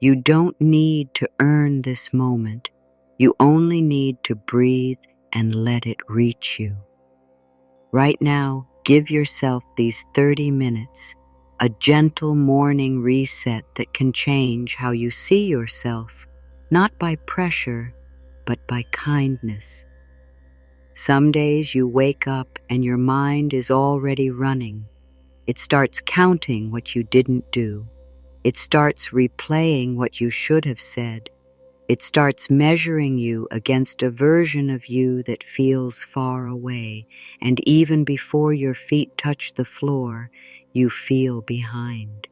You don't need to earn this moment. You only need to breathe and let it reach you. Right now, give yourself these 30 minutes, a gentle morning reset that can change how you see yourself, not by pressure, but by kindness. Some days you wake up and your mind is already running. It starts counting what you didn't do. It starts replaying what you should have said. It starts measuring you against a version of you that feels far away, and even before your feet touch the floor, you feel behind.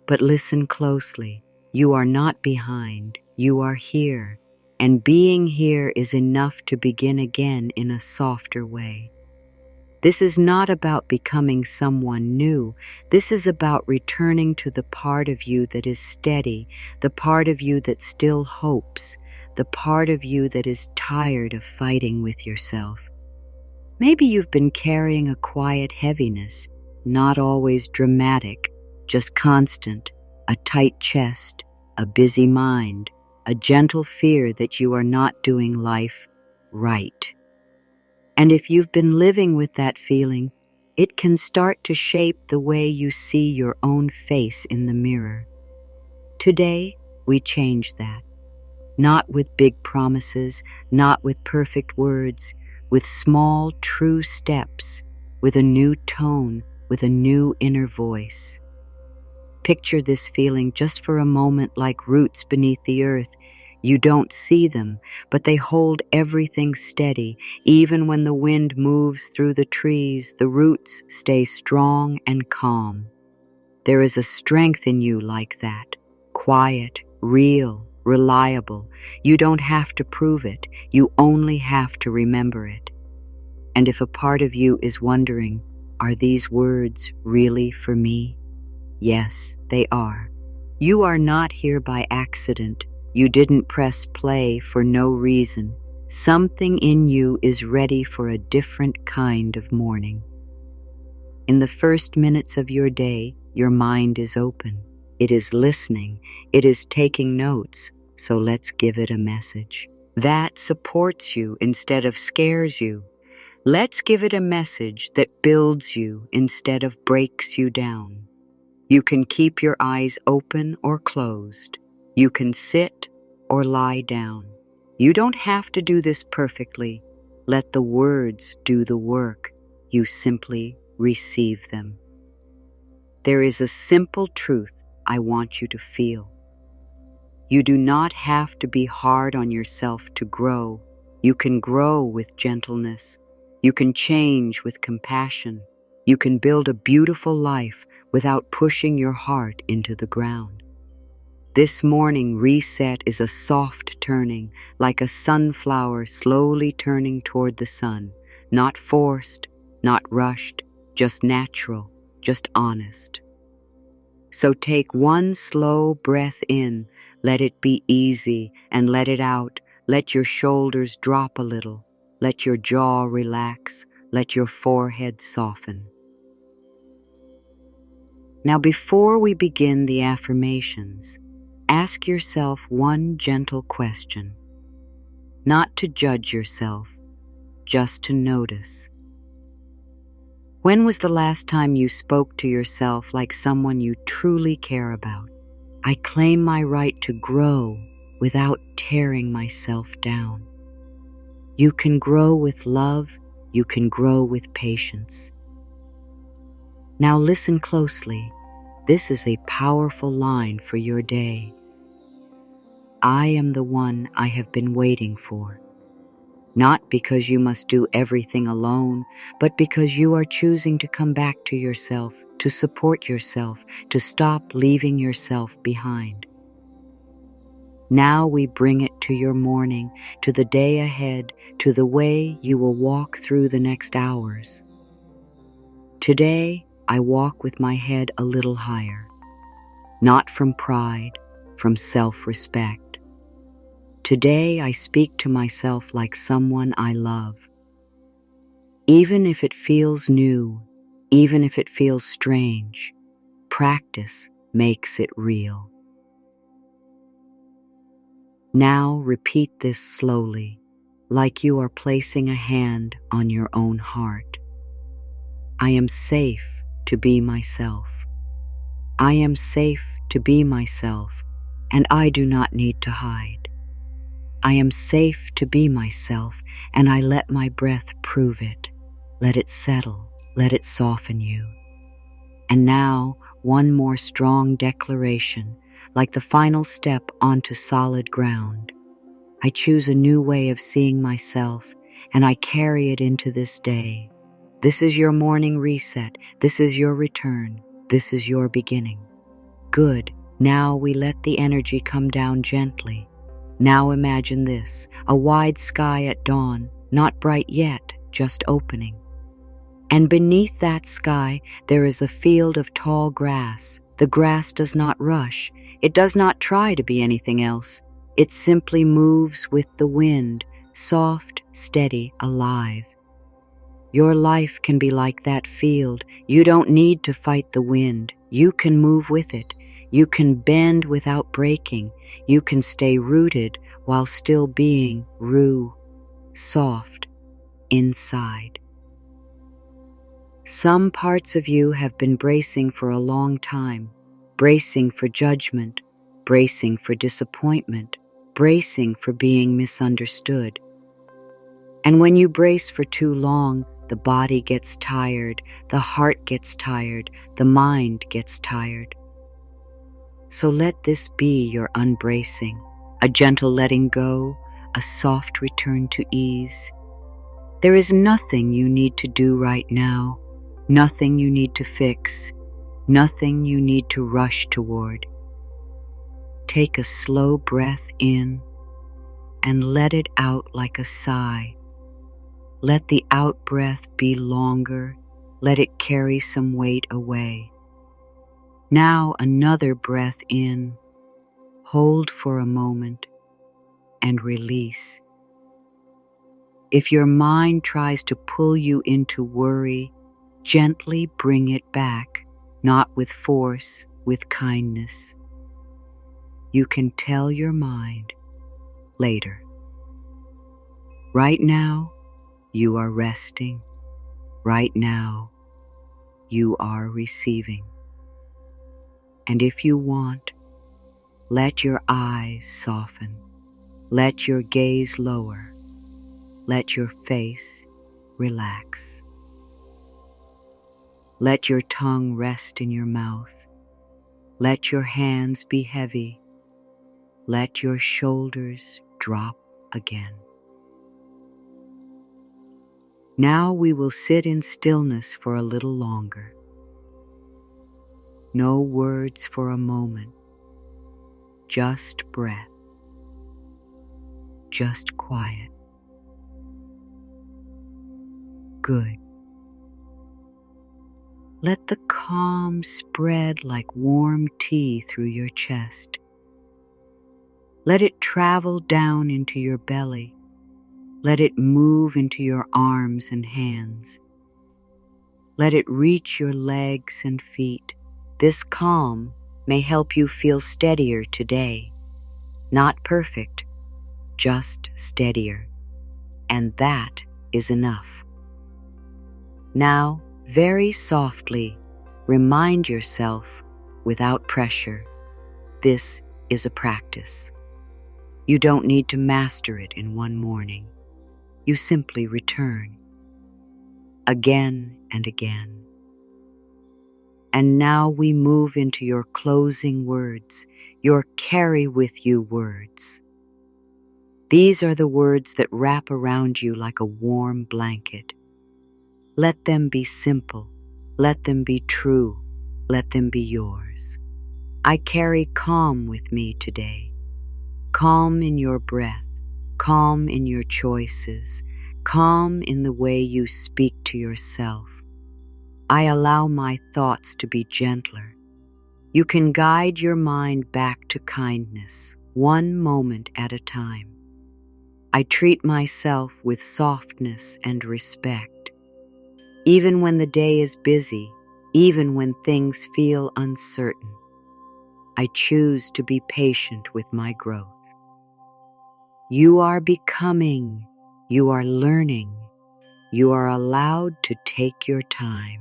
But listen closely. You are not behind. You are here, and being here is enough to begin again in a softer way. This is not about becoming someone new. This is about returning to the part of you that is steady, the part of you that still hopes, the part of you that is tired of fighting with yourself. Maybe you've been carrying a quiet heaviness, not always dramatic, just constant, a tight chest, a busy mind, a gentle fear that you are not doing life right. And if you've been living with that feeling, it can start to shape the way you see your own face in the mirror. Today, we change that. Not with big promises, not with perfect words, with small, true steps, with a new tone, with a new inner voice. Picture this feeling just for a moment like roots beneath the earth. You don't see them, but they hold everything steady. Even when the wind moves through the trees, the roots stay strong and calm. There is a strength in you like that, quiet, real, reliable. You don't have to prove it. You only have to remember it. And if a part of you is wondering, are these words really for me? Yes, they are. You are not here by accident. You didn't press play for no reason. Something in you is ready for a different kind of morning. In the first minutes of your day, your mind is open. It is listening. It is taking notes. So let's give it a message that supports you instead of scares you. Let's give it a message that builds you instead of breaks you down. You can keep your eyes open or closed. You can sit or lie down. You don't have to do this perfectly. Let the words do the work. You simply receive them. There is a simple truth I want you to feel. You do not have to be hard on yourself to grow. You can grow with gentleness. You can change with compassion. You can build a beautiful life without pushing your heart into the ground. This morning reset is a soft turning, like a sunflower slowly turning toward the sun, not forced, not rushed, just natural, just honest. So take one slow breath in, let it be easy, and let it out. Let your shoulders drop a little, let your jaw relax, let your forehead soften. Now, before we begin the affirmations, ask yourself one gentle question. Not to judge yourself, just to notice. When was the last time you spoke to yourself like someone you truly care about? I claim my right to grow without tearing myself down. You can grow with love, you can grow with patience. Now listen closely. This is a powerful line for your day. I am the one I have been waiting for. Not because you must do everything alone, but because you are choosing to come back to yourself, to support yourself, to stop leaving yourself behind. Now we bring it to your morning, to the day ahead, to the way you will walk through the next hours. Today, I walk with my head a little higher, not from pride, from self-respect. Today, I speak to myself like someone I love. Even if it feels new, even if it feels strange, practice makes it real. Now repeat this slowly, like you are placing a hand on your own heart. I am safe to be myself. I am safe to be myself, and I do not need to hide. I am safe to be myself, and I let my breath prove it. Let it settle, let it soften you. And now, one more strong declaration, like the final step onto solid ground. I choose a new way of seeing myself, and I carry it into this day. This is your morning reset. This is your return. This is your beginning. Good. Now we let the energy come down gently. Now imagine this, a wide sky at dawn, not bright yet, just opening. And beneath that sky, there is a field of tall grass. The grass does not rush. It does not try to be anything else. It simply moves with the wind, soft, steady, alive. Your life can be like that field. You don't need to fight the wind. You can move with it. You can bend without breaking. You can stay rooted while still being soft, inside. Some parts of you have been bracing for a long time, bracing for judgment, bracing for disappointment, bracing for being misunderstood. And when you brace for too long, the body gets tired, the heart gets tired, the mind gets tired. So let this be your unbracing, a gentle letting go, a soft return to ease. There is nothing you need to do right now, nothing you need to fix, nothing you need to rush toward. Take a slow breath in and let it out like a sigh. Let the out-breath be longer. Let it carry some weight away. Now another breath in. Hold for a moment and release. If your mind tries to pull you into worry, gently bring it back, not with force, with kindness. You can tell your mind later. Right now, you are resting. Right now, you are receiving. And if you want, let your eyes soften. Let your gaze lower. Let your face relax. Let your tongue rest in your mouth. Let your hands be heavy. Let your shoulders drop again. Now we will sit in stillness for a little longer. No words for a moment. Just breath. Just quiet. Good. Let the calm spread like warm tea through your chest. Let it travel down into your belly. Let it move into your arms and hands. Let it reach your legs and feet. This calm may help you feel steadier today. Not perfect, just steadier. And that is enough. Now, very softly, remind yourself without pressure. This is a practice. You don't need to master it in one morning. You simply return again and again. And now we move into your closing words, your carry with you words. These are the words that wrap around you like a warm blanket. Let them be simple. Let them be true. Let them be yours. I carry calm with me today. Calm in your breath, calm in your choices, calm in the way you speak to yourself. I allow my thoughts to be gentler. You can guide your mind back to kindness, one moment at a time. I treat myself with softness and respect. Even when the day is busy, even when things feel uncertain, I choose to be patient with my growth. You are becoming. You are learning. You are allowed to take your time.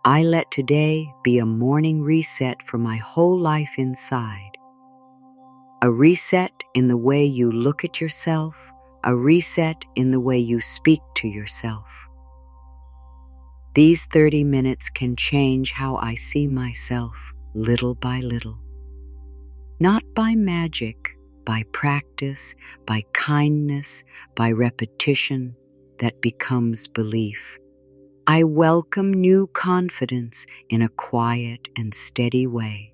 I let today be a morning reset for my whole life inside. A reset in the way you look at yourself, a reset in the way you speak to yourself. These 30 minutes can change how I see myself little by little. Not by magic, by practice, by kindness, by repetition that becomes belief. I welcome new confidence in a quiet and steady way.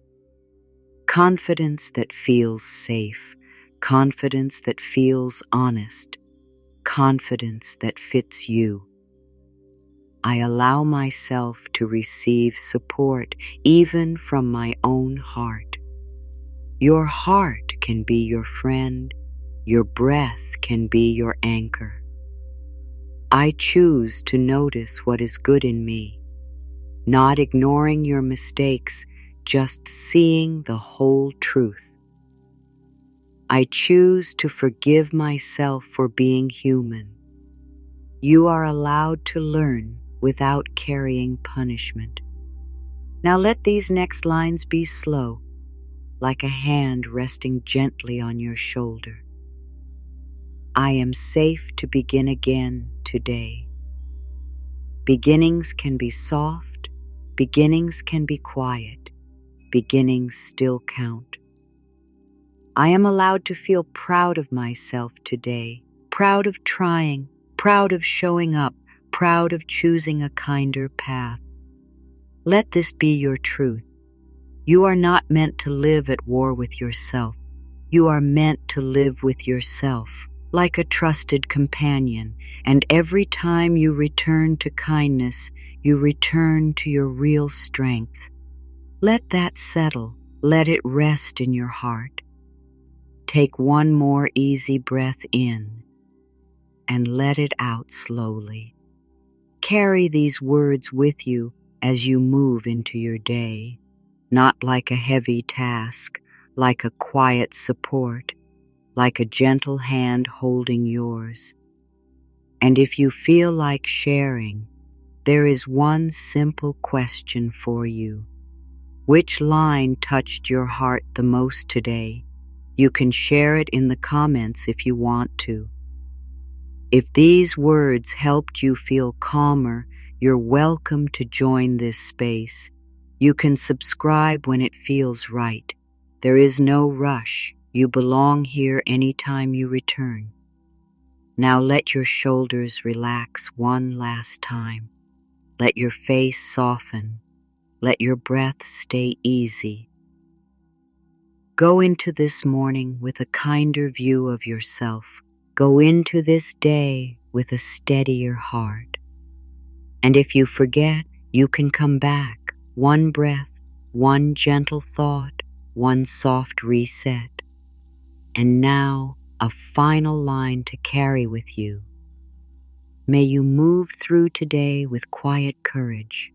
Confidence that feels safe, confidence that feels honest, confidence that fits you. I allow myself to receive support even from my own heart. Your heart can be your friend, your breath can be your anchor. I choose to notice what is good in me, not ignoring your mistakes, just seeing the whole truth. I choose to forgive myself for being human. You are allowed to learn without carrying punishment. Now let these next lines be slow, like a hand resting gently on your shoulder. I am safe to begin again today. Beginnings can be soft, beginnings can be quiet, beginnings still count. I am allowed to feel proud of myself today, proud of trying, proud of showing up, proud of choosing a kinder path. Let this be your truth. You are not meant to live at war with yourself. You are meant to live with yourself, like a trusted companion, and every time you return to kindness, you return to your real strength. Let that settle. Let it rest in your heart. Take one more easy breath in and let it out slowly. Carry these words with you as you move into your day, not like a heavy task, like a quiet support, like a gentle hand holding yours. And if you feel like sharing, there is one simple question for you. Which line touched your heart the most today? You can share it in the comments if you want to. If these words helped you feel calmer, you're welcome to join this space. You can subscribe when it feels right. There is no rush. You belong here anytime you return. Now let your shoulders relax one last time. Let your face soften. Let your breath stay easy. Go into this morning with a kinder view of yourself. Go into this day with a steadier heart. And if you forget, you can come back. One breath, one gentle thought, one soft reset. And now, a final line to carry with you. May you move through today with quiet courage,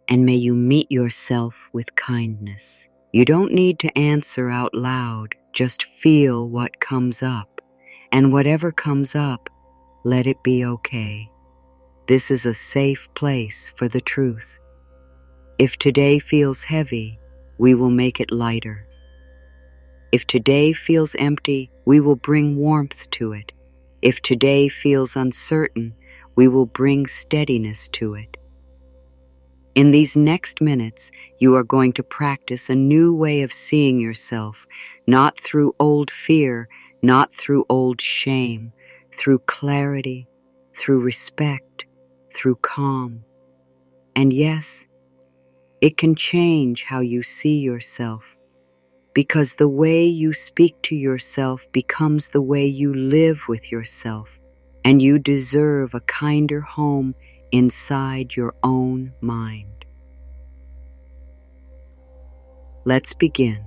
and may you meet yourself with kindness. You don't need to answer out loud, just feel what comes up. And whatever comes up, let it be okay. This is a safe place for the truth. If today feels heavy, we will make it lighter. If today feels empty, we will bring warmth to it. If today feels uncertain, we will bring steadiness to it. In these next minutes, you are going to practice a new way of seeing yourself, not through old fear, not through old shame, through clarity, through respect, through calm. And yes, it can change how you see yourself, because the way you speak to yourself becomes the way you live with yourself, and you deserve a kinder home inside your own mind. Let's begin.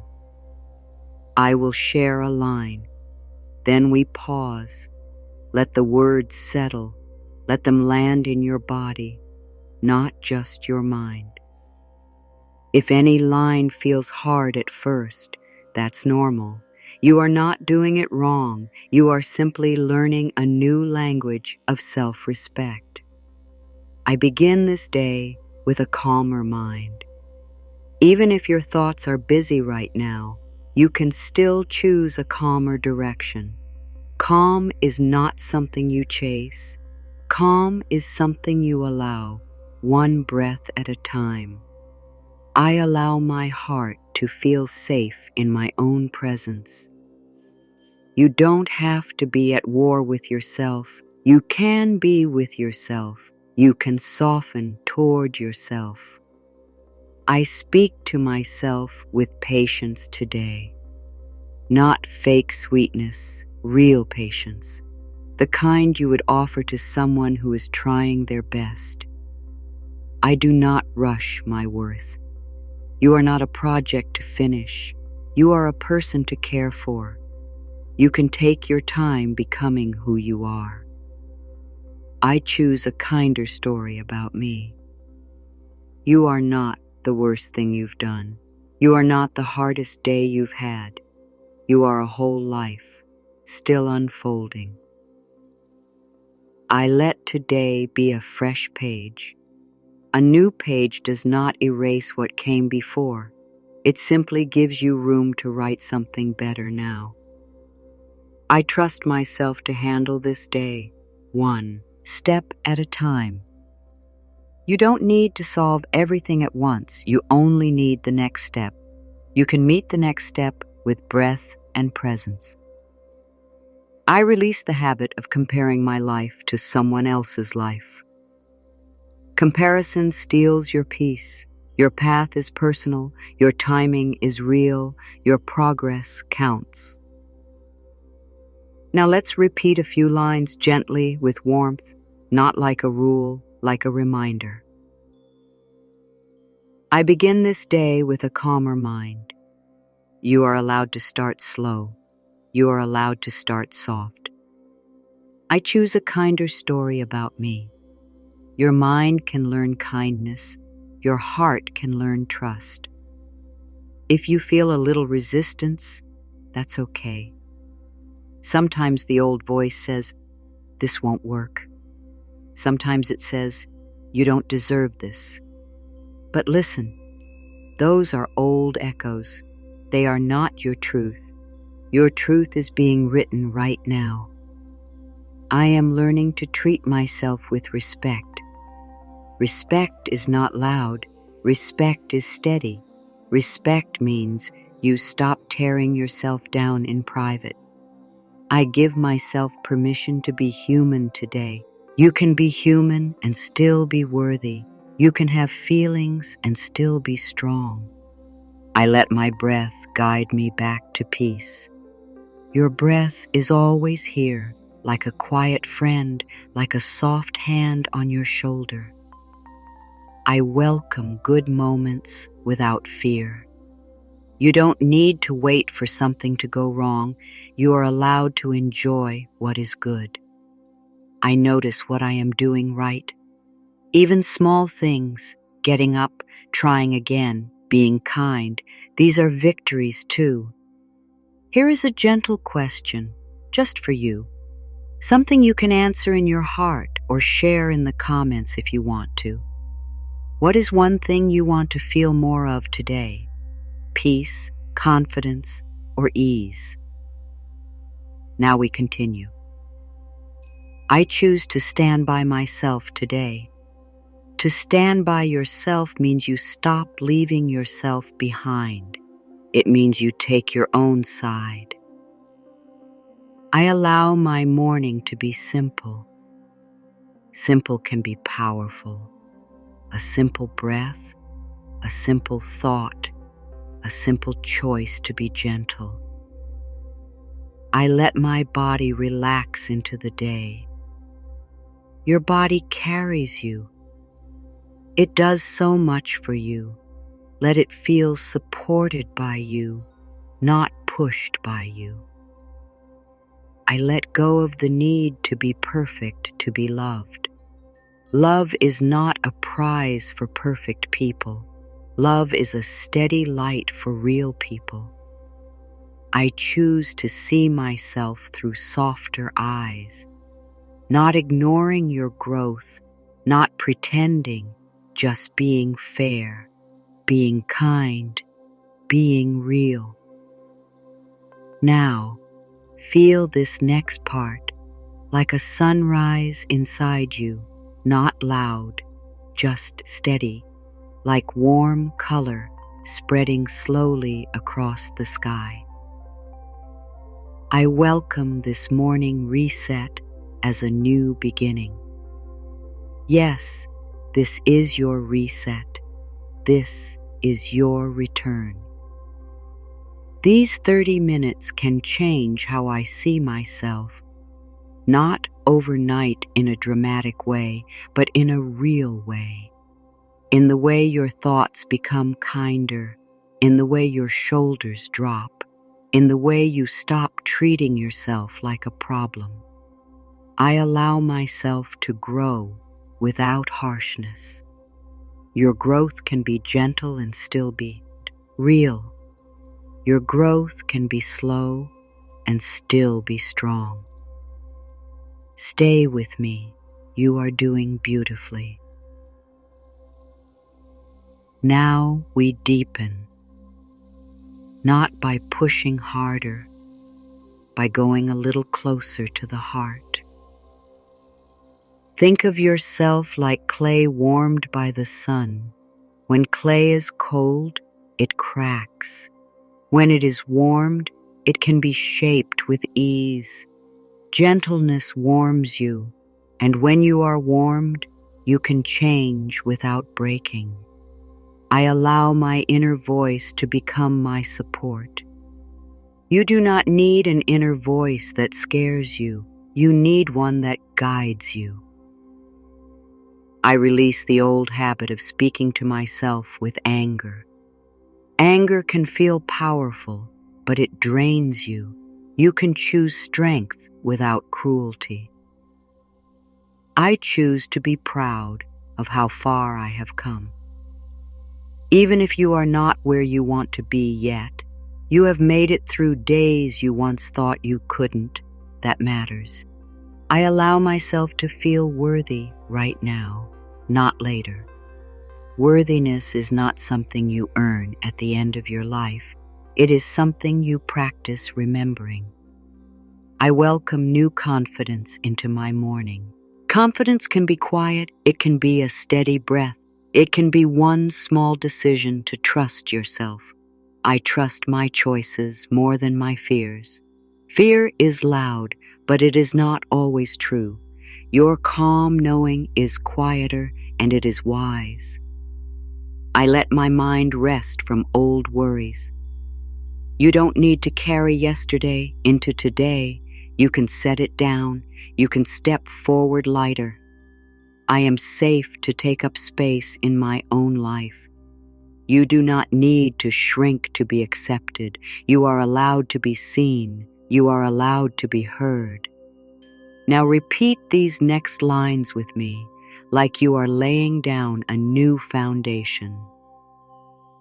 I will share a line. Then we pause. Let the words settle. Let them land in your body, not just your mind. If any line feels hard at first, that's normal. You are not doing it wrong. You are simply learning a new language of self-respect. I begin this day with a calmer mind. Even if your thoughts are busy right now, you can still choose a calmer direction. Calm is not something you chase. Calm is something you allow, one breath at a time. I allow my heart to feel safe in my own presence. You don't have to be at war with yourself. You can be with yourself. You can soften toward yourself. I speak to myself with patience today. Not fake sweetness, real patience. The kind you would offer to someone who is trying their best. I do not rush my worth. You are not a project to finish. You are a person to care for. You can take your time becoming who you are. I choose a kinder story about me. You are not the worst thing you've done. You are not the hardest day you've had. You are a whole life, still unfolding. I let today be a fresh page. A new page does not erase what came before. It simply gives you room to write something better now. I trust myself to handle this day, one step at a time. You don't need to solve everything at once. You only need the next step. You can meet the next step with breath and presence. I release the habit of comparing my life to someone else's life. Comparison steals your peace. Your path is personal. Your timing is real. Your progress counts. Now let's repeat a few lines gently with warmth, not like a rule, like a reminder. I begin this day with a calmer mind. You are allowed to start slow. You are allowed to start soft. I choose a kinder story about me. Your mind can learn kindness. Your heart can learn trust. If you feel a little resistance, that's okay. Sometimes the old voice says, "This won't work." Sometimes it says, "You don't deserve this." But listen, those are old echoes. They are not your truth. Your truth is being written right now. I am learning to treat myself with respect. Respect is not loud. Respect is steady. Respect means you stop tearing yourself down in private. I give myself permission to be human today. You can be human and still be worthy. You can have feelings and still be strong. I let my breath guide me back to peace. Your breath is always here, like a quiet friend, like a soft hand on your shoulder. I welcome good moments without fear. You don't need to wait for something to go wrong. You are allowed to enjoy what is good. I notice what I am doing right. Even small things, getting up, trying again, being kind, these are victories too. Here is a gentle question, just for you. Something you can answer in your heart or share in the comments if you want to. What is one thing you want to feel more of today? Peace, confidence, or ease? Now we continue. I choose to stand by myself today. To stand by yourself means you stop leaving yourself behind. It means you take your own side. I allow my morning to be simple. Simple can be powerful. A simple breath, a simple thought, a simple choice to be gentle. I let my body relax into the day. Your body carries you. It does so much for you. Let it feel supported by you, not pushed by you. I let go of the need to be perfect to be loved. Love is not a prize for perfect people. Love is a steady light for real people. I choose to see myself through softer eyes, not ignoring your growth, not pretending, just being fair, being kind, being real. Now, feel this next part like a sunrise inside you, not loud, just steady, like warm color spreading slowly across the sky. I welcome this morning reset as a new beginning. Yes, this is your reset. This is your return. These 30 minutes can change how I see myself, not overnight in a dramatic way, but in a real way. In the way your thoughts become kinder, in the way your shoulders drop, in the way you stop treating yourself like a problem. I allow myself to grow without harshness. Your growth can be gentle and still be real. Your growth can be slow and still be strong. Stay with me. You are doing beautifully. Now we deepen, not by pushing harder, by going a little closer to the heart. Think of yourself like clay warmed by the sun. When clay is cold, it cracks. When it is warmed, it can be shaped with ease. Gentleness warms you, and when you are warmed, you can change without breaking. I allow my inner voice to become my support. You do not need an inner voice that scares you. You need one that guides you. I release the old habit of speaking to myself with anger. Anger can feel powerful, but it drains you. You can choose strength without cruelty. I choose to be proud of how far I have come. Even if you are not where you want to be yet, you have made it through days you once thought you couldn't. That matters. I allow myself to feel worthy right now, not later. Worthiness is not something you earn at the end of your life. It is something you practice remembering. I welcome new confidence into my morning. Confidence can be quiet. It can be a steady breath. It can be one small decision to trust yourself. I trust my choices more than my fears. Fear is loud, but it is not always true. Your calm knowing is quieter and it is wise. I let my mind rest from old worries. You don't need to carry yesterday into today. You can set it down. You can step forward lighter. I am safe to take up space in my own life. You do not need to shrink to be accepted. You are allowed to be seen. You are allowed to be heard. Now repeat these next lines with me, like you are laying down a new foundation.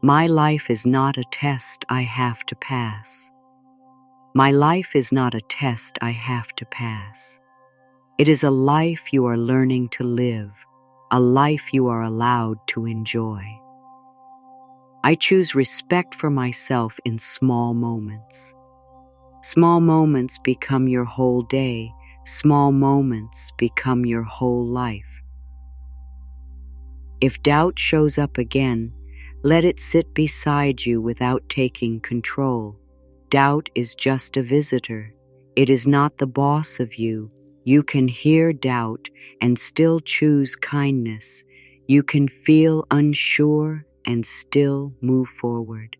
My life is not a test I have to pass. My life is not a test I have to pass. It is a life you are learning to live, a life you are allowed to enjoy. I choose respect for myself in small moments. Small moments become your whole day. Small moments become your whole life. If doubt shows up again, let it sit beside you without taking control. Doubt is just a visitor. It is not the boss of you. You can hear doubt and still choose kindness. You can feel unsure and still move forward.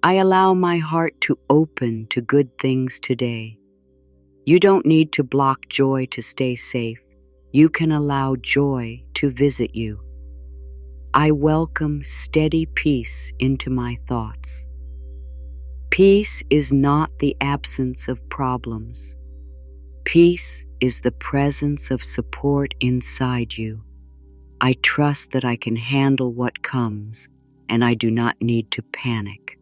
I allow my heart to open to good things today. You don't need to block joy to stay safe. You can allow joy to visit you. I welcome steady peace into my thoughts. Peace is not the absence of problems. Peace is the presence of support inside you. I trust that I can handle what comes, and I do not need to panic.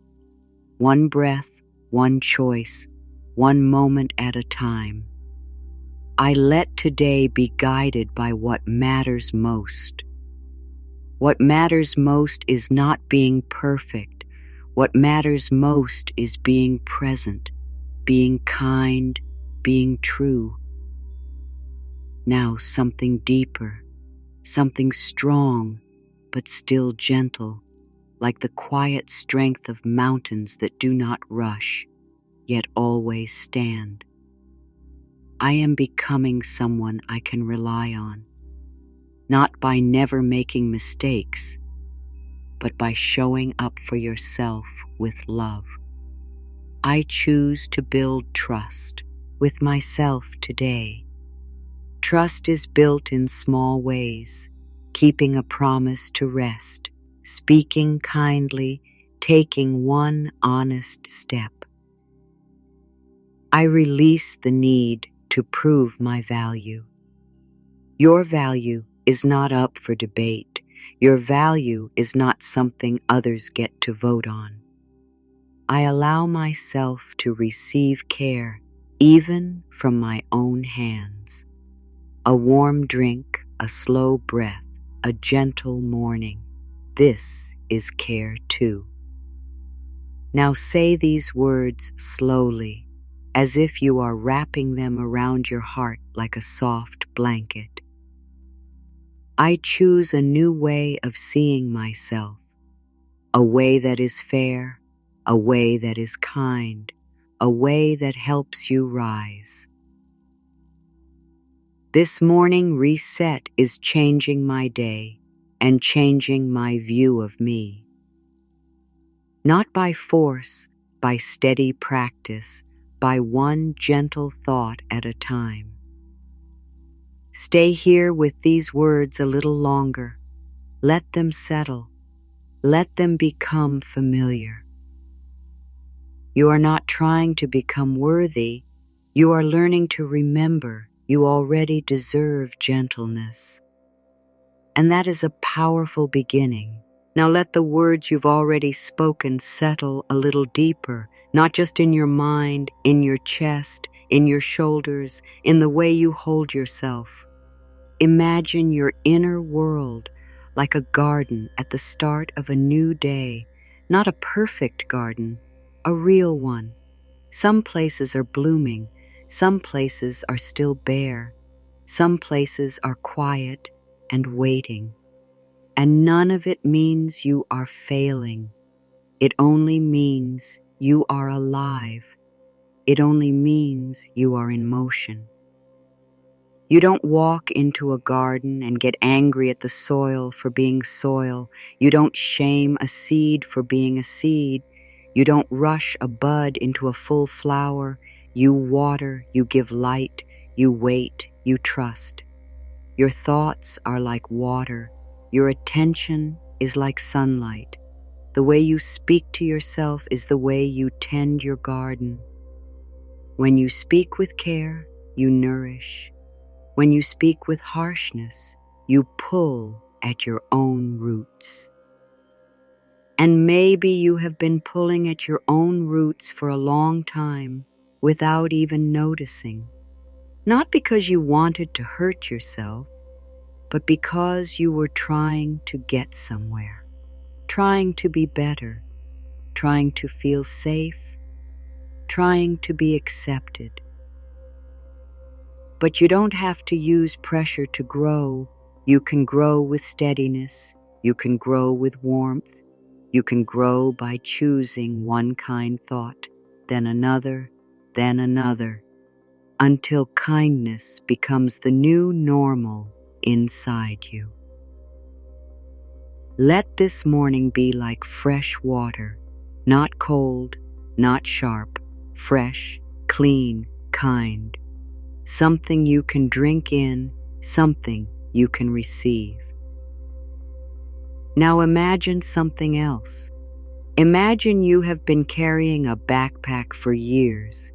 one breath, one choice, one moment at a time. I let today be guided by what matters most. What matters most is not being perfect. What matters most is being present, being kind, being true. Now something deeper, something strong, but still gentle, like the quiet strength of mountains that do not rush, yet always stand. I am becoming someone I can rely on, not by never making mistakes, but by showing up for yourself with love. I choose to build trust with myself today. Trust is built in small ways, keeping a promise to rest, speaking kindly, taking one honest step. I release the need to prove my value. Your value is not up for debate. Your value is not something others get to vote on. I allow myself to receive care, even from my own hands. A warm drink, a slow breath, a gentle morning. This is care too. Now say these words slowly, as if you are wrapping them around your heart like a soft blanket. I choose a new way of seeing myself, a way that is fair, a way that is kind, a way that helps you rise. This morning reset is changing my day and changing my view of me. Not by force, by steady practice, by one gentle thought at a time. Stay here with these words a little longer. Let them settle. Let them become familiar. You are not trying to become worthy. You are learning to remember you already deserve gentleness. And that is a powerful beginning. Now let the words you've already spoken settle a little deeper, not just in your mind, in your chest, in your shoulders, in the way you hold yourself. Imagine your inner world like a garden at the start of a new day, not a perfect garden, a real one. Some places are blooming, some places are still bare, some places are quiet and waiting. And none of it means you are failing. It only means you are alive. It only means you are in motion. You don't walk into a garden and get angry at the soil for being soil. You don't shame a seed for being a seed. You don't rush a bud into a full flower. You water, you give light, you wait, you trust. Your thoughts are like water. Your attention is like sunlight. The way you speak to yourself is the way you tend your garden. When you speak with care, you nourish. When you speak with harshness, you pull at your own roots. And maybe you have been pulling at your own roots for a long time without even noticing. Not because you wanted to hurt yourself, but because you were trying to get somewhere, trying to be better, trying to feel safe, trying to be accepted. But you don't have to use pressure to grow. You can grow with steadiness. You can grow with warmth. You can grow by choosing one kind thought, then another, until kindness becomes the new normal inside you. Let this morning be like fresh water, not cold, not sharp, fresh, clean, kind. Something you can drink in, something you can receive. Now imagine something else. Imagine you have been carrying a backpack for years.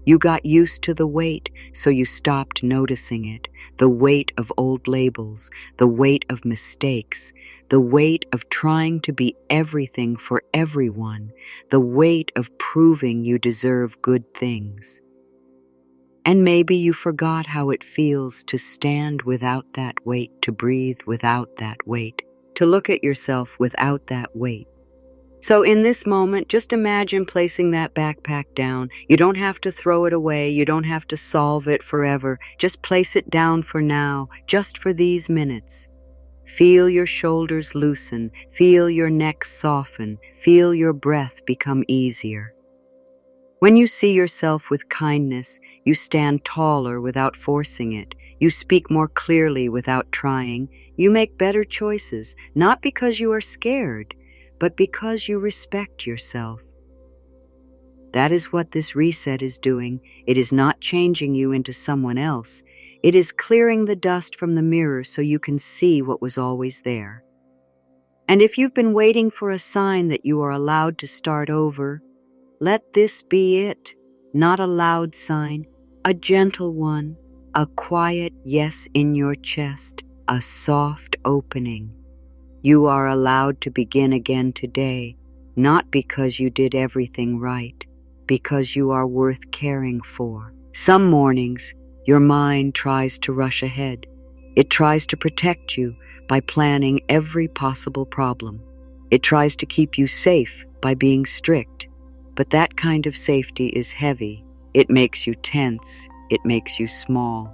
You got used to the weight, so you stopped noticing it. The weight of old labels, the weight of mistakes, the weight of trying to be everything for everyone, the weight of proving you deserve good things. And maybe you forgot how it feels to stand without that weight, to breathe without that weight, to look at yourself without that weight. So in this moment, just imagine placing that backpack down. You don't have to throw it away. You don't have to solve it forever. Just place it down for now, just for these minutes. Feel your shoulders loosen. Feel your neck soften. Feel your breath become easier. When you see yourself with kindness, you stand taller without forcing it. You speak more clearly without trying. You make better choices, not because you are scared, but because you respect yourself. That is what this reset is doing. It is not changing you into someone else. It is clearing the dust from the mirror so you can see what was always there. And if you've been waiting for a sign that you are allowed to start over, let this be it. Not a loud sign, a gentle one, a quiet yes in your chest, a soft opening. You are allowed to begin again today, not because you did everything right, because you are worth caring for. Some mornings, your mind tries to rush ahead. It tries to protect you by planning every possible problem. It tries to keep you safe by being strict. But that kind of safety is heavy. It makes you tense. It makes you small.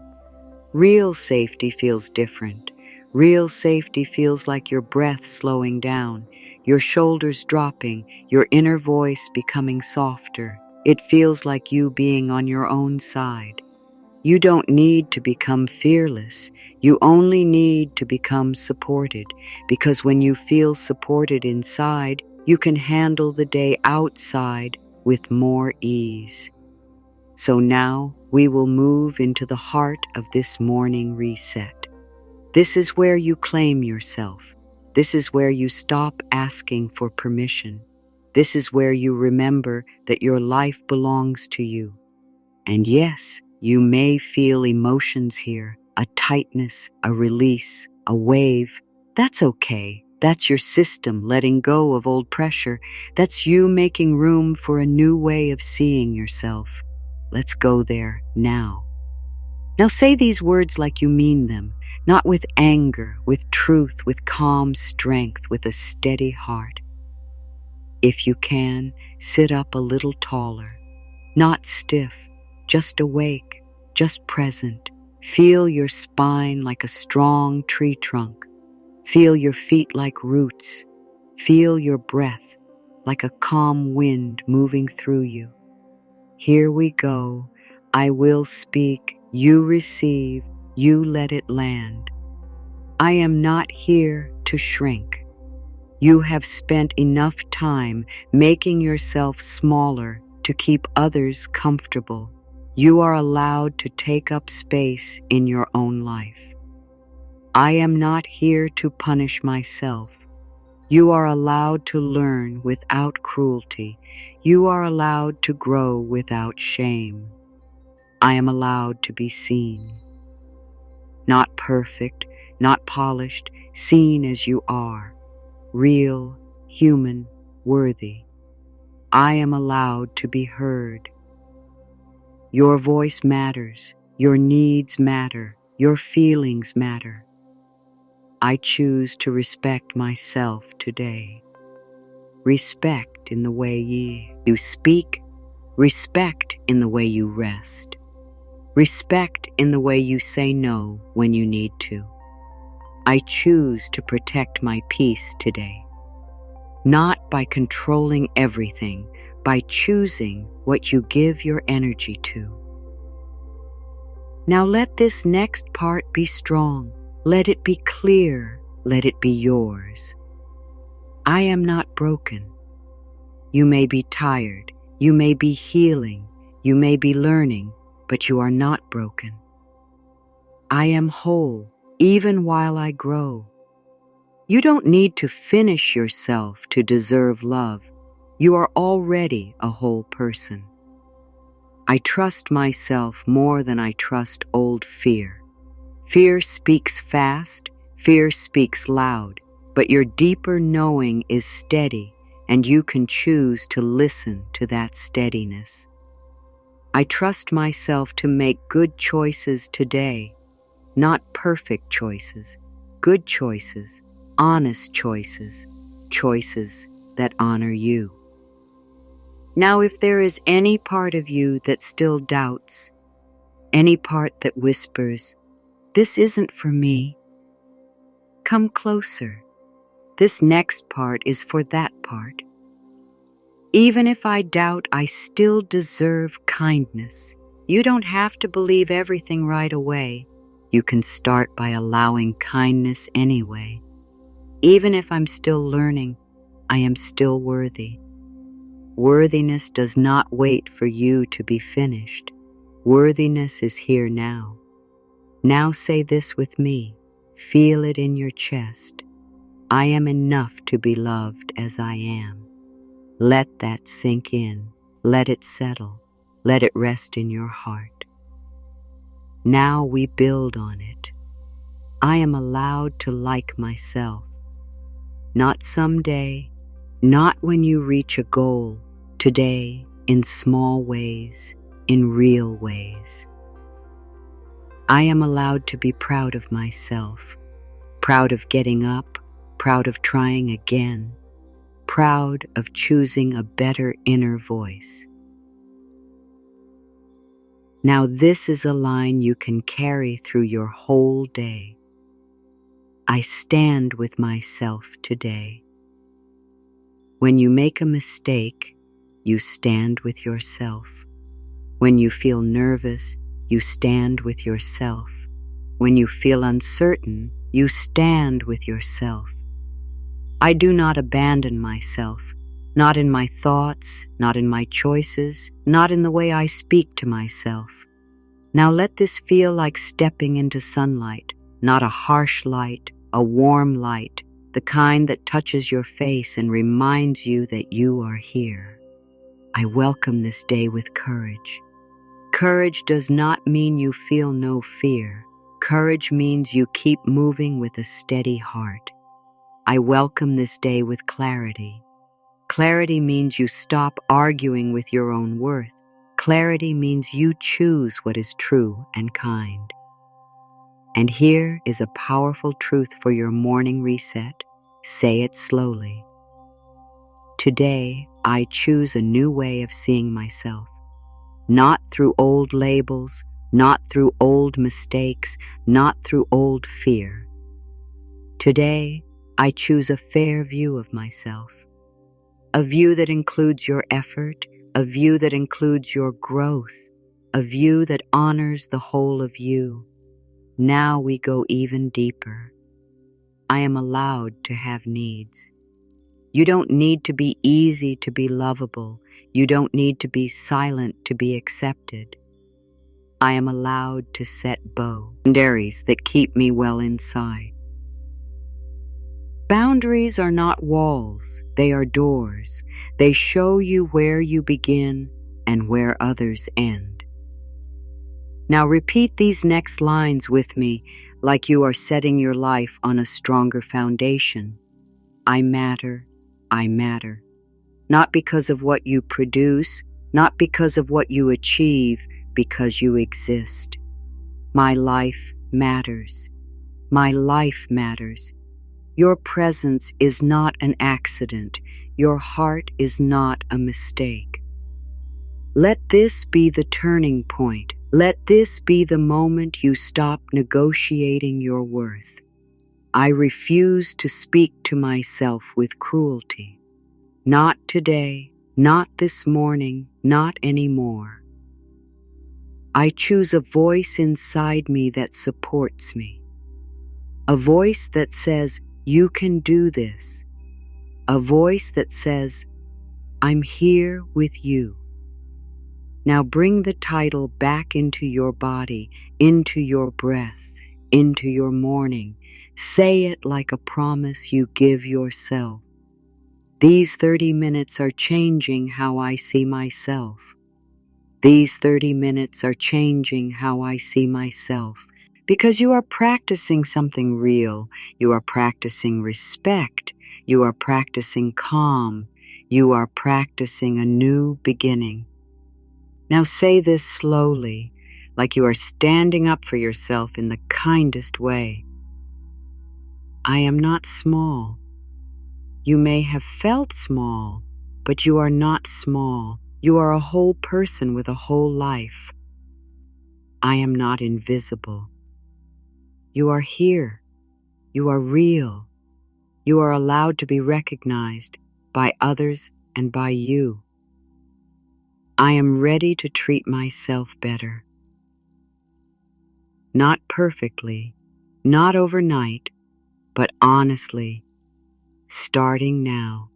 Real safety feels different. Real safety feels like your breath slowing down, your shoulders dropping, your inner voice becoming softer. It feels like you being on your own side. You don't need to become fearless. You only need to become supported, because when you feel supported inside, you can handle the day outside with more ease. So now we will move into the heart of this morning reset. This is where you claim yourself. This is where you stop asking for permission. This is where you remember that your life belongs to you. And yes, you may feel emotions here, a tightness, a release, a wave. That's okay. That's your system letting go of old pressure. That's you making room for a new way of seeing yourself. Let's go there now. Now say these words like you mean them, not with anger, with truth, with calm strength, with a steady heart. If you can, sit up a little taller, not stiff, just awake, just present. Feel your spine like a strong tree trunk. Feel your feet like roots. Feel your breath like a calm wind moving through you. Here we go. I will speak. You receive. You let it land. I am not here to shrink. You have spent enough time making yourself smaller to keep others comfortable. You are allowed to take up space in your own life. I am not here to punish myself. You are allowed to learn without cruelty. You are allowed to grow without shame. I am allowed to be seen. Not perfect, not polished, seen as you are. Real, human, worthy. I am allowed to be heard. Your voice matters. Your needs matter. Your feelings matter. I choose to respect myself today. Respect in the way you speak. Respect in the way you rest. Respect in the way you say no when you need to. I choose to protect my peace today. Not by controlling everything, by choosing what you give your energy to. Now let this next part be strong. Let it be clear. Let it be yours. I am not broken. You may be tired. You may be healing. You may be learning, but you are not broken. I am whole, even while I grow. You don't need to finish yourself to deserve love. You are already a whole person. I trust myself more than I trust old fear. Fear speaks fast. Fear speaks loud. but your deeper knowing is steady, and you can choose to listen to that steadiness. I trust myself to make good choices today, not perfect choices, good choices, honest choices, choices that honor you. Now, if there is any part of you that still doubts, any part that whispers, "This isn't for me," come closer. This next part is for that part. Even if I doubt, I still deserve kindness. You don't have to believe everything right away. You can start by allowing kindness anyway. Even if I'm still learning, I am still worthy. Worthiness does not wait for you to be finished. Worthiness is here now. Now say this with me. Feel it in your chest. I am enough to be loved as I am. Let that sink in. Let it settle. Let it rest in your heart. Now we build on it. I am allowed to like myself. Not someday, not when you reach a goal. Today, in small ways, in real ways. I am allowed to be proud of myself. Proud of getting up. Proud of trying again. Proud of choosing a better inner voice. Now this is a line you can carry through your whole day. I stand with myself today. When you make a mistake, you stand with yourself. When you feel nervous, you stand with yourself. When you feel uncertain, you stand with yourself. I do not abandon myself, not in my thoughts, not in my choices, not in the way I speak to myself. Now let this feel like stepping into sunlight, not a harsh light, a warm light, the kind that touches your face and reminds you that you are here. I welcome this day with courage. Courage does not mean you feel no fear. Courage means you keep moving with a steady heart. I welcome this day with clarity. Clarity means you stop arguing with your own worth. Clarity means you choose what is true and kind. And here is a powerful truth for your morning reset. Say it slowly. Today, I choose a new way of seeing myself. Not through old labels, not through old mistakes, not through old fear. Today, I choose a fair view of myself. A view that includes your effort, a view that includes your growth, a view that honors the whole of you. Now we go even deeper. I am allowed to have needs. You don't need to be easy to be lovable. You don't need to be silent to be accepted. I am allowed to set boundaries that keep me well inside. Boundaries are not walls, they are doors. They show you where you begin and where others end. Now repeat these next lines with me like you are setting your life on a stronger foundation. I matter, I matter. Not because of what you produce, not because of what you achieve, because you exist. My life matters. My life matters. Your presence is not an accident. Your heart is not a mistake. Let this be the turning point. Let this be the moment you stop negotiating your worth. I refuse to speak to myself with cruelty. Not today, not this morning, not anymore. I choose a voice inside me that supports me. A voice that says, you can do this. A voice that says, I'm here with you. Now bring the title back into your body, into your breath, into your morning. Say it like a promise you give yourself. These 30 minutes are changing how I see myself. These 30 minutes are changing how I see myself, because you are practicing something real. You are practicing respect. You are practicing calm. You are practicing a new beginning. Now say this slowly, like you are standing up for yourself in the kindest way. I am not small. You may have felt small, but you are not small. You are a whole person with a whole life. I am not invisible. You are here. You are real. You are allowed to be recognized by others and by you. I am ready to treat myself better. Not perfectly, not overnight, but honestly, starting now.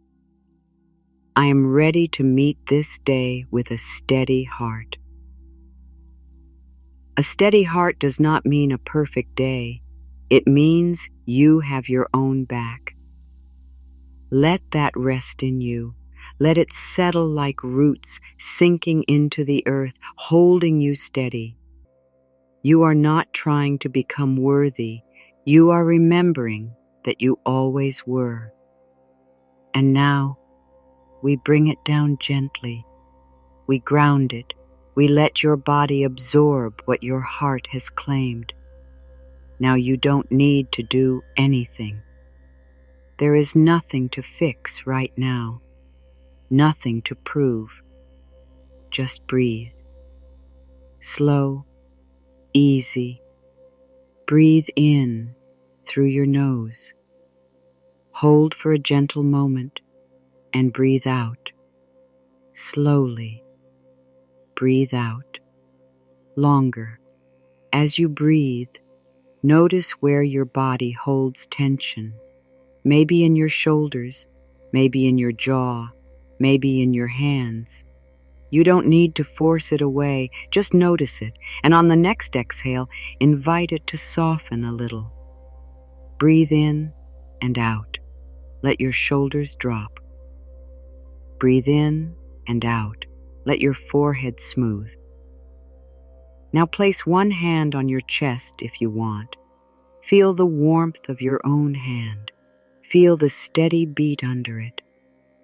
I am ready to meet this day with a steady heart. A steady heart does not mean a perfect day. It means you have your own back. Let that rest in you. Let it settle like roots sinking into the earth, holding you steady. You are not trying to become worthy. You are remembering that you always were. And now we bring it down gently. We ground it. We let your body absorb what your heart has claimed. Now you don't need to do anything. There is nothing to fix right now, nothing to prove. Just breathe. Slow, easy. Breathe in through your nose. Hold for a gentle moment and breathe out. Slowly. Breathe out. Longer. As you breathe, notice where your body holds tension. Maybe in your shoulders, maybe in your jaw, maybe in your hands. You don't need to force it away, just notice it, and on the next exhale, invite it to soften a little. Breathe in and out. Let your shoulders drop. Breathe in and out. Let your forehead smooth. Now place one hand on your chest if you want. Feel the warmth of your own hand. Feel the steady beat under it.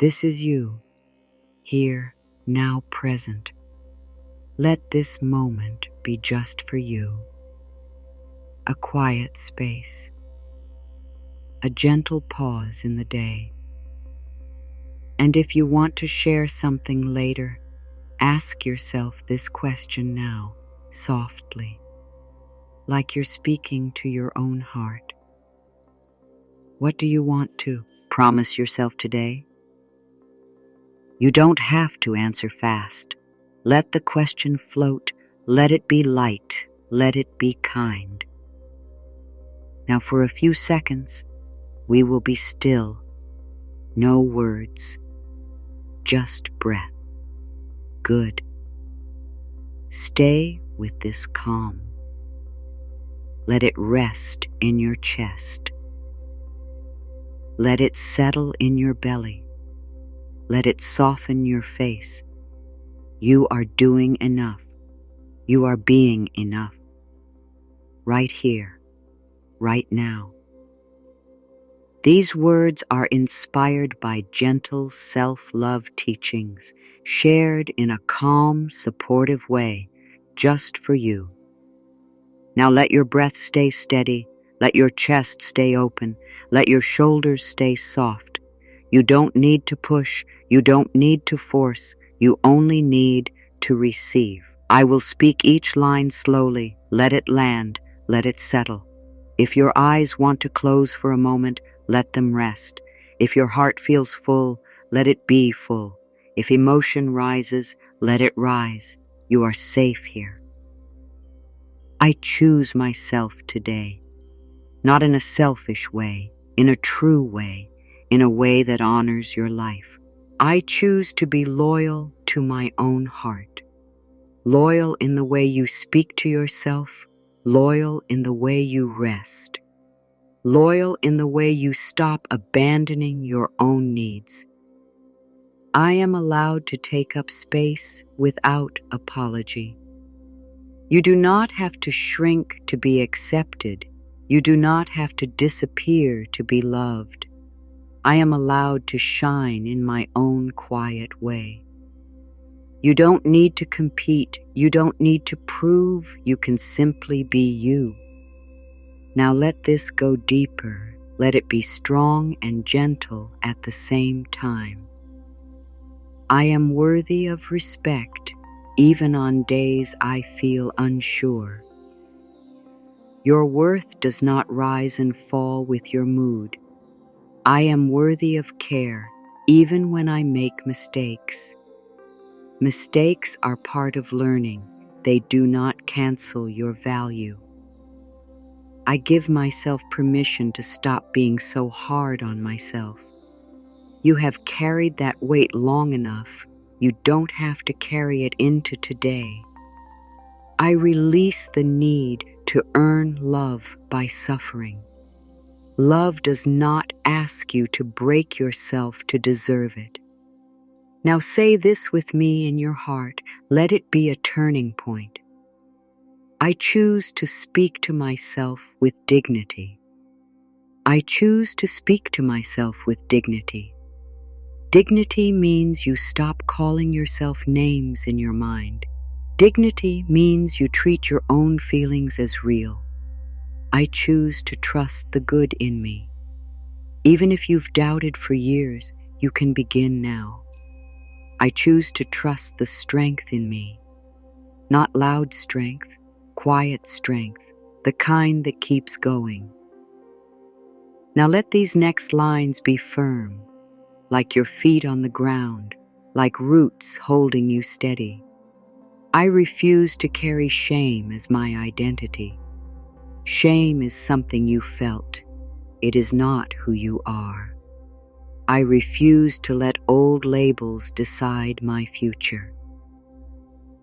This is you, here, now present. Let this moment be just for you. A quiet space. A gentle pause in the day. And if you want to share something later, ask yourself this question now, softly, like you're speaking to your own heart. What do you want to promise yourself today? You don't have to answer fast. Let the question float. Let it be light. Let it be kind. Now for a few seconds, we will be still. No words. Just breath. Good. Stay with this calm. Let it rest in your chest. Let it settle in your belly. Let it soften your face. You are doing enough. You are being enough. Right here, right now. These words are inspired by gentle self-love teachings, shared in a calm, supportive way, just for you. Now let your breath stay steady. Let your chest stay open. Let your shoulders stay soft. You don't need to push. You don't need to force. You only need to receive. I will speak each line slowly. Let it land. Let it settle. If your eyes want to close for a moment, let them rest. If your heart feels full, let it be full. If emotion rises, let it rise. You are safe here. I choose myself today, not in a selfish way, in a true way, in a way that honors your life. I choose to be loyal to my own heart, loyal in the way you speak to yourself, loyal in the way you rest, loyal in the way you stop abandoning your own needs. I am allowed to take up space without apology. You do not have to shrink to be accepted. You do not have to disappear to be loved. I am allowed to shine in my own quiet way. You don't need to compete. You don't need to prove. You can simply be you. Now let this go deeper. Let it be strong and gentle at the same time. I am worthy of respect, even on days I feel unsure. Your worth does not rise and fall with your mood. I am worthy of care, even when I make mistakes. Mistakes are part of learning. They do not cancel your value. I give myself permission to stop being so hard on myself. You have carried that weight long enough. You don't have to carry it into today. I release the need to earn love by suffering. Love does not ask you to break yourself to deserve it. Now say this with me in your heart. Let it be a turning point. I choose to speak to myself with dignity. I choose to speak to myself with dignity. Dignity means you stop calling yourself names in your mind. Dignity means you treat your own feelings as real. I choose to trust the good in me. Even if you've doubted for years, you can begin now. I choose to trust the strength in me. Not loud strength, quiet strength, the kind that keeps going. Now let these next lines be firm, like your feet on the ground, like roots holding you steady. I refuse to carry shame as my identity. Shame is something you felt. It is not who you are. I refuse to let old labels decide my future.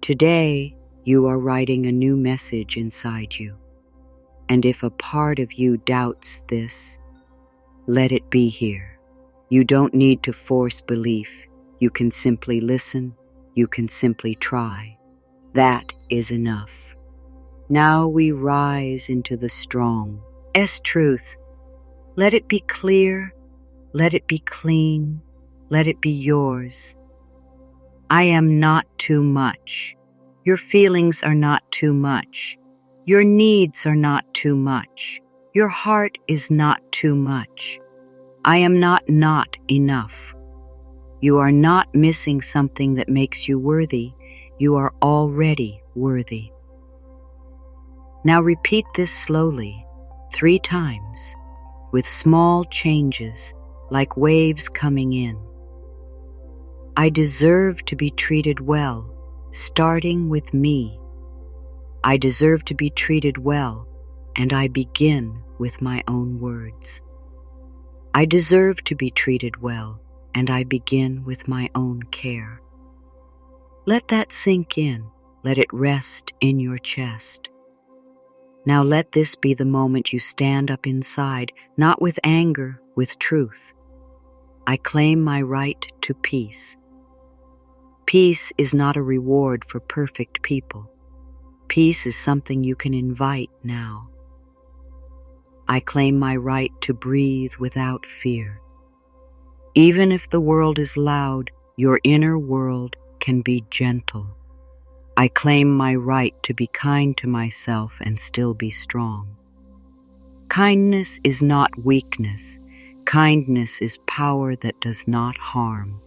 Today, you are writing a new message inside you. And if a part of you doubts this, let it be here. You don't need to force belief. You can simply listen. You can simply try. That is enough. Now we rise into the strong truth. Let it be clear. Let it be clean. Let it be yours. I am not too much. Your feelings are not too much. Your needs are not too much. Your heart is not too much. I am not enough. You are not missing something that makes you worthy. You are already worthy. Now repeat this slowly, 3 times, with small changes, like waves coming in. I deserve to be treated well, starting with me. I deserve to be treated well, and I begin with my own words. I deserve to be treated well, and I begin with my own care. Let that sink in. Let it rest in your chest. Now let this be the moment you stand up inside, not with anger, with truth. I claim my right to peace. Peace is not a reward for perfect people. Peace is something you can invite now. I claim my right to breathe without fear. Even if the world is loud, your inner world can be gentle. I claim my right to be kind to myself and still be strong. Kindness is not weakness. Kindness is power that does not harm.